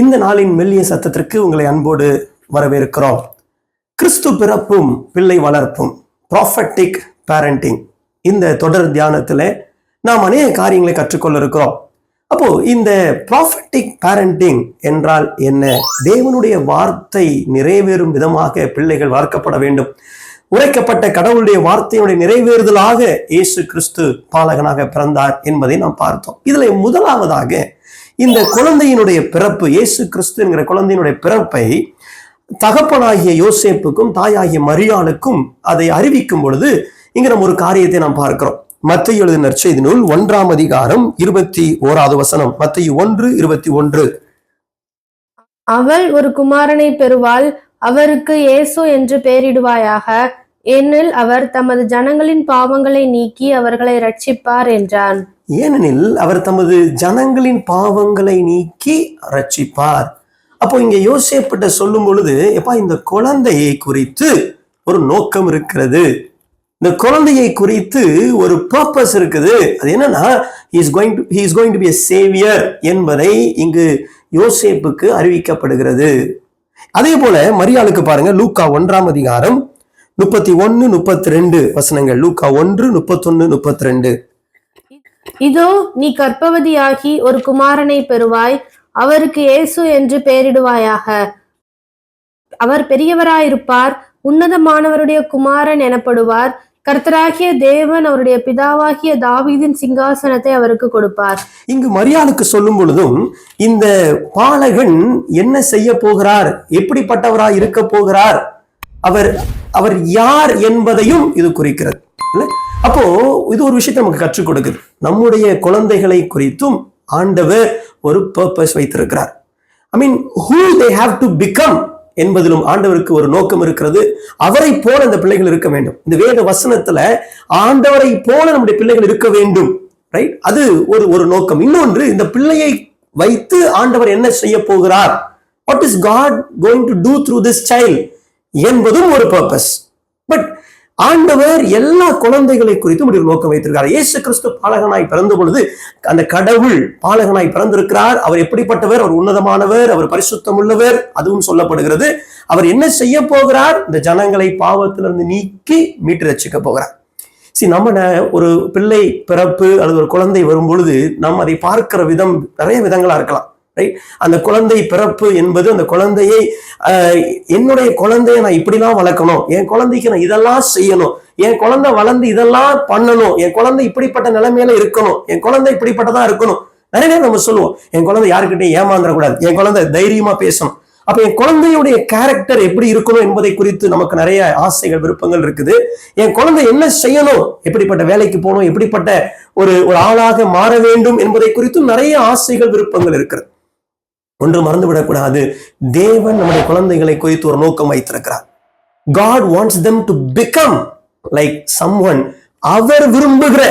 இந்த நாளின் மெல்லிய சத்தத்திற்கு உங்களை அன்போடு வரவேற்கிறோம். கிறிஸ்து பிறப்பும் பிள்ளை வளர்ப்பும், ப்ராஃபட்டிக் பேரண்டிங், இந்த தொடர் தியானத்தில் நாம் அநேக காரியங்களை கற்றுக்கொள்ள இருக்கிறோம். அப்போ இந்த ப்ராஃபட்டிக் பேரண்டிங் என்றால் என்ன? தேவனுடைய வார்த்தை நிறைவேறும் விதமாக பிள்ளைகள் வளர்க்கப்பட வேண்டும். உரைக்கப்பட்ட கடவுளுடைய வார்த்தையுடைய நிறைவேறுதலாக இயேசு கிறிஸ்து பாலகனாக பிறந்தார் என்பதை நாம் பார்த்தோம். இதுல முதலாவதாக இந்த குழந்தையினுடைய பிறப்பு, இயேசு கிறிஸ்து என்கிற குழந்தையினுடைய பிறப்பை தகப்பனாகிய யோசேப்புக்கும் தாயாகிய மரியாளுக்கும் அதை அறிவிக்கும் பொழுது இங்க நம்ம ஒரு காரியத்தை நாம் பார்க்கிறோம். மத்தேயு எழுதின நற்செய்தி நூல் 1ஆம் அதிகாரம் 21வது வசனம். மத்தேயு 1:21. அவள் ஒரு குமாரனை பெறுவாள், அவருக்கு இயேசு என்று பெயரிடுவாயாக, ஏனெனில் அவர் தமது ஜனங்களின் பாவங்களை நீக்கி அவர்களை ரட்சிப்பார் என்றான். ஏனெனில் அவர் தமது ஜனங்களின் பாவங்களை நீக்கி ரட்சிப்பார். அப்போ இங்க யோசேப்பிட்ட சொல்லும் பொழுது, எப்பா இந்த குழந்தையை குறித்து ஒரு நோக்கம் இருக்கிறது, இந்த குழந்தையை குறித்து ஒரு பர்பஸ் இருக்குது. அது என்னன்னா, he is going to be a savior என்பதை இங்கு யோசேப்புக்கு அறிவிக்கப்படுகிறது. அதே போல மரியாளுக்கு பாருங்க, லூக்கா 1ஆம் அதிகாரம் 31-32 வசனங்கள். லூக்கா 1:31-32. இதோ நீ கர்ப்பவதியாகி ஒரு குமாரனை பெறுவாய், அவருக்கு இயேசு என்று பெயரிடுவாயாக. அவர் பெரியவராயிருப்பார், உன்னதமானவருடைய குமாரன் எனப்படுவார். கர்த்தராகிய தேவன் அவருடைய பிதாவாகிய தாவீதின் சிங்காசனத்தை அவருக்கு கொடுப்பார். இங்கு மரியாளுக்கு சொல்லும் பொழுதும் இந்த பாலகன் என்ன செய்ய போகிறார், எப்படிப்பட்டவராய் இருக்க போகிறார், அவர் யார் என்பதையும் இது குறிக்கிறது. அப்போ இது ஒரு விஷயத்தை நமக்கு கற்றுக் கொடுக்குது. நம்முடைய குழந்தைகளை குறித்தும் ஆண்டவர் ஒரு பர்பஸ் வைத்திருக்கிறார். ஐ மீன், who they have to become என்பதிலும் ஆண்டவருக்கு ஒரு நோக்கம் இருக்கிறது. அவரை போல இந்த பிள்ளைகள் இருக்க வேண்டும். இந்த வேத வசனத்துல ஆண்டவரை போல நம்முடைய பிள்ளைகள் இருக்க வேண்டும், ரைட்? அது ஒரு நோக்கம். இன்னொன்று, இந்த பிள்ளையை வைத்து ஆண்டவர் என்ன செய்ய போகிறார், what is God going to do through this child என்பதும் ஒரு பர்பஸ். பட் ஆண்டவர் எல்லா குழந்தைகளை குறித்தும் ஒரு நோக்கம் வைத்திருக்கிறார். இயேசு கிறிஸ்து பாலகனாய் பிறந்த பொழுது அந்த கடவுள் பாலகனாய் பிறந்திருக்கிறார். அவர் எப்படிப்பட்டவர்? அவர் உன்னதமானவர், அவர் பரிசுத்தம் உள்ளவர், அதுவும் சொல்லப்படுகிறது. அவர் என்ன செய்ய போகிறார்? இந்த ஜனங்களை பாவத்திலிருந்து நீக்கி மீட்டு ரட்சிக்க போகிறார். நம்ம ஒரு பிள்ளை பிறப்பு அல்லது ஒரு குழந்தை வரும் பொழுது நாம் அதை பார்க்கிற விதம் நிறைய விதங்களா இருக்கலாம், ரைட்? அந்த குழந்தை பிறப்பு என்பது, அந்த குழந்தையை என்னுடைய குழந்தைய நான் இப்படிலாம் வளர்க்கணும், என் குழந்தைக்கு நான் இதெல்லாம் செய்யணும், என் குழந்தை வளர்ந்து இதெல்லாம் பண்ணணும், என் குழந்தை இப்படிப்பட்ட நிலைமையில இருக்கணும், என் குழந்தை இப்படிப்பட்டதான் இருக்கணும். நிறைய நேரம் நம்ம சொல்லுவோம், என் குழந்தை யாருக்கிட்டையும் ஏமாந்துடக்கூடாது, என் குழந்தை தைரியமா பேசணும். அப்ப என் குழந்தையுடைய கேரக்டர் எப்படி இருக்கணும் என்பதை குறித்து நமக்கு நிறைய ஆசைகள், விருப்பங்கள் இருக்குது. என் குழந்தை என்ன செய்யணும், எப்படிப்பட்ட வேலைக்கு போகணும், எப்படிப்பட்ட ஒரு ஆளாக மாற வேண்டும் என்பதை குறித்தும் நிறைய ஆசைகள், விருப்பங்கள் இருக்கிறது. ஒன்று மறந்துவிடக்கூடாது, தேவன் நம்முடைய குழந்தைகளை குறித்து ஒரு நோக்கம் வைத்திருக்கிறார். God wants them to become like someone. அவர் விரும்புகிற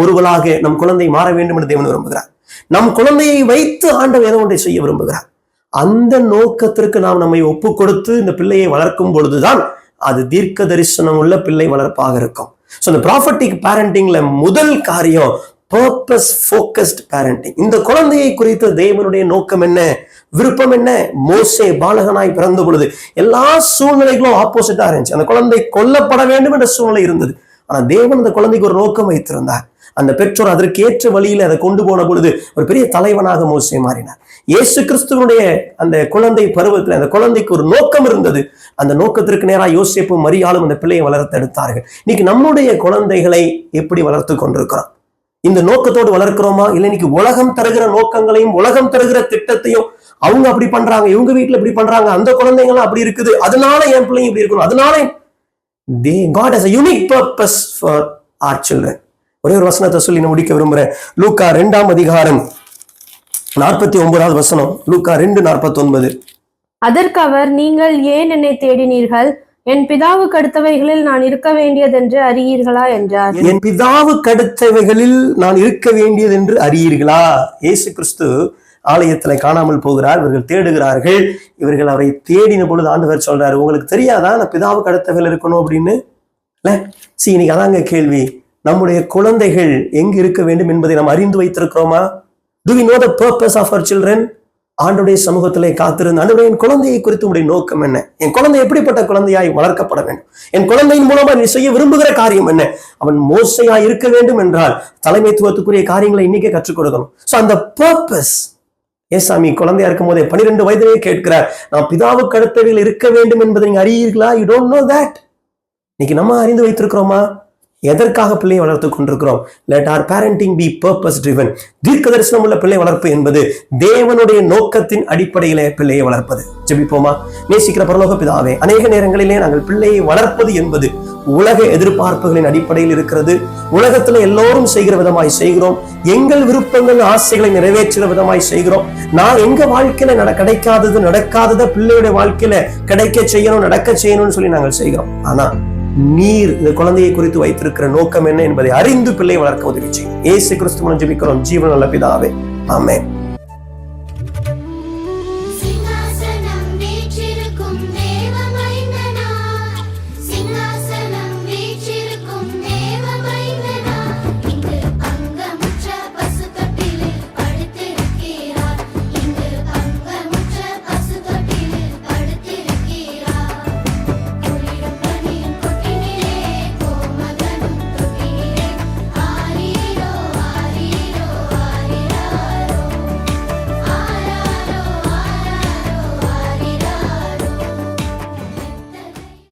ஒருவனாக நம் குழந்தை மாற வேண்டும் என்று தேவன் விரும்புகிறார். நம் குழந்தையை வைத்து ஆண்டவர் ஏதோ ஒன்றை செய்ய விரும்புகிறார். அந்த நோக்கத்திற்கு நாம் நம்மை ஒப்பு கொடுத்து இந்த பிள்ளையை வளர்க்கும் பொழுதுதான் அது தீர்க்க தரிசனம் உள்ள பிள்ளை வளர்ப்பாக இருக்கும். ஸோ இந்த ப்ராஃபட்டிக் பேரண்டிங்ல முதல் காரியம் பர்பஸ் ஃபோக்கஸ்ட் பேரண்டிங். இந்த குழந்தையை குறித்த தேவனுடைய நோக்கம் என்ன, விருப்பம் என்ன? மோசே பாலகனாய் பிறந்த பொழுது எல்லா சூழ்நிலைகளும் ஆப்போசிட்டா இருந்துச்சு. அந்த குழந்தை கொல்லப்பட வேண்டும் என்ற சூழ்நிலை இருந்தது. ஆனா தேவன் அந்த குழந்தைக்கு ஒரு நோக்கம் வைத்திருந்தார். அந்த பெற்றோர் அதற்கு ஏற்ற வழியில அதை கொண்டு போன பொழுது ஒரு பெரிய தலைவனாக மோசே மாறினார். இயேசு கிறிஸ்துவனுடைய அந்த குழந்தை பருவத்தில் அந்த குழந்தைக்கு ஒரு நோக்கம் இருந்தது. அந்த நோக்கத்திற்கு நேராக யோசேப்பும் மரியாளும் அந்த பிள்ளையை வளர்த்து எடுத்தார்கள். இன்னைக்கு நம்முடைய குழந்தைகளை எப்படி வளர்த்து கொண்டிருக்கிறோம்? இந்த நோக்கத்தோடு வளர்க்கிறோமா? இல்லை இன்னைக்கு உலகம் தருகிற நோக்கங்களையும் உலகம் தருகிற திட்டத்தையும், அவங்க அப்படி பண்றாங்க, இவங்க வீட்டுல இப்படி பண்றாங்க, அந்த குழந்தைங்களும் அப்படி இருக்குது, அதனால என் பிள்ளைங்க இப்படி இருக்கணும், அதனால God has a unique purpose for our children. ஒரே ஒரு வசனத்தை சொல்லி நான் முடிக்க விரும்புறேன். லூக்கா 2ஆம் அதிகாரம் 49வது வசனம். லூக்கா 2:49. அதற்கு அவர், நீங்கள் ஏன் என்னை தேடினீர்கள்? என் பிதாவுக்கு அடுத்தவைகளில் நான் இருக்க வேண்டியதென்று அறியீர்களா என்றார். என் பிதாவுக்கு அடுத்தவைகளில் நான் இருக்க வேண்டியது என்று அறியீர்களா? இயேசு கிறிஸ்து ஆலயத்துல காணாமல் போகிறார். இவர்கள் தேடுகிறார்கள். இவர்கள் அவரை தேடின பொழுது ஆண்டவர் சொல்றாரு, உங்களுக்கு தெரியாதா நான் பிதாவுக்கு அடுத்தவைகள் இருக்கணும் அப்படின்னு? இன்னைக்கு அதாங்க கேள்வி. நம்முடைய குழந்தைகள் எங்கு இருக்க வேண்டும் என்பதை நாம் அறிந்து வைத்திருக்கிறோமா? Do we know the purpose of our children? ஆண்டுடைய சமூகத்திலே காத்திருந்து, ஆண்டவரே என் குழந்தையை குறித்து உடைய நோக்கம் என்ன, என் குழந்தை எப்படிப்பட்ட குழந்தையாய் வளர்க்கப்பட வேண்டும், என் குழந்தையின் மூலமா நீ செய்ய விரும்புகிற காரியம் என்ன. அவன் மோசையாய் இருக்க வேண்டும் என்றால் தலைமைத்துவத்துக்குரிய காரியங்களை இன்னைக்கே கற்றுக் கொடுக்கணும். சோ அந்த பர்பஸ், ஏசாமி குழந்தையா இருக்கும் போதே 12 வயதிலே கேட்கிறார், நான் பிதாவுக்கு அடுத்தவையில் இருக்க வேண்டும் என்பதை நீங்க அறியீர்களா? You don't know that. இன்னைக்கு நம்ம அறிந்து வைத்திருக்கிறோமா? எதற்காக பிள்ளையை வளர்த்து கொண்டிருக்கிறோம்? Let our parenting be purpose driven. தீர்க்க தரிசனம் உள்ள பிள்ளை வளர்ப்பு என்பது தேவனுடைய நோக்கத்தின் அடிப்படையிலே பிள்ளையை வளர்ப்பது. ஜெபிப்போமா? நேசிக்கிற பரலோக பிதாவே, அநேக நேரங்களிலே நாங்கள் பிள்ளையை வளர்ப்பது என்பது உலக எதிர்பார்ப்புகளின் அடிப்படையில் இருக்கிறது. உலகத்துல எல்லோரும் செய்கிற விதமாய் செய்கிறோம். எங்கள் விருப்பங்கள் ஆசைகளை நிறைவேற்றுகிற விதமாய் செய்கிறோம். நான் எங்க வாழ்க்கையில நடக்காததை பிள்ளையுடைய வாழ்க்கையில கிடைக்க செய்யணும், நடக்க செய்யணும்னு சொல்லி நாங்கள் செய்கிறோம். ஆனா நீர் இந்த குழந்தையை குறித்து வைத்திருக்கிற நோக்கம் என்ன என்பதை அறிந்து பிள்ளை வளர்க்க உதவி செய்யும். இயேசு கிறிஸ்து மூலம் ஜெபிக்கிறோம் ஜீவன் நல்ல பிதாவே, ஆமென்.